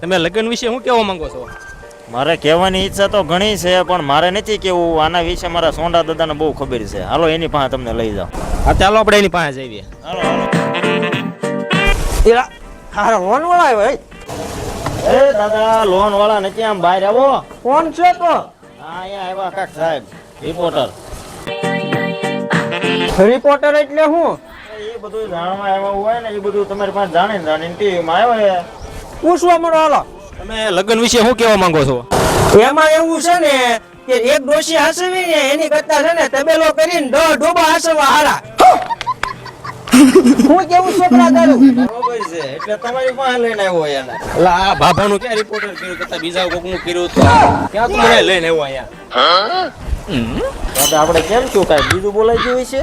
તમે લગ્ન વિશે શું કહેવા માંગો છો? મારે કહેવાની ઈચ્છા તો ઘણી છે પણ મારે નથી કેવું. આના વિશે મારા સોંડા દાદાને બહુ ખબર છે. હાલો એની પાસે તમને લઈ જાઓ. હા ચાલો આપણે એની પાસે જઈએ. હાલો હાલો. હારા લોન વાળા આવ્યો એ દાદા લોન વાળા નથી, આમ બહાર આવો. કોણ છે તો? હા અહીંયા આવ્યા કાક સાહેબ રિપોર્ટર. રિપોર્ટર એટલે શું? એ બધું જાણવા આવ્યા હોય ને એ બધું તમારી પાસે જાણીને ટીવીમાં આવ્યો છે. પૂછવા મળો હાલો. તમે લગ્ન વિશે શું કહેવા માંગો છો? એમાં એવું છે ને કે એક ડોશી હાસવી ને એની કરતા છે ને તબેલો કરીને 10 ડોબા હાસવા હારા. હું કેવું છોકરા તારું? બરોબર છે એટલે તમારી પાસે લઈને આવ્યો એને. એટલે આ ભાભાનું ક્યાં રિપોર્ટર કર્યું કરતા બીજા કોકનું કર્યું તો ક્યાં તું મને લઈને આવ્યો અહીંયા? દાદા આપણે કેમ છું કાંઈ બીજું બોલાઈ ગયું છે?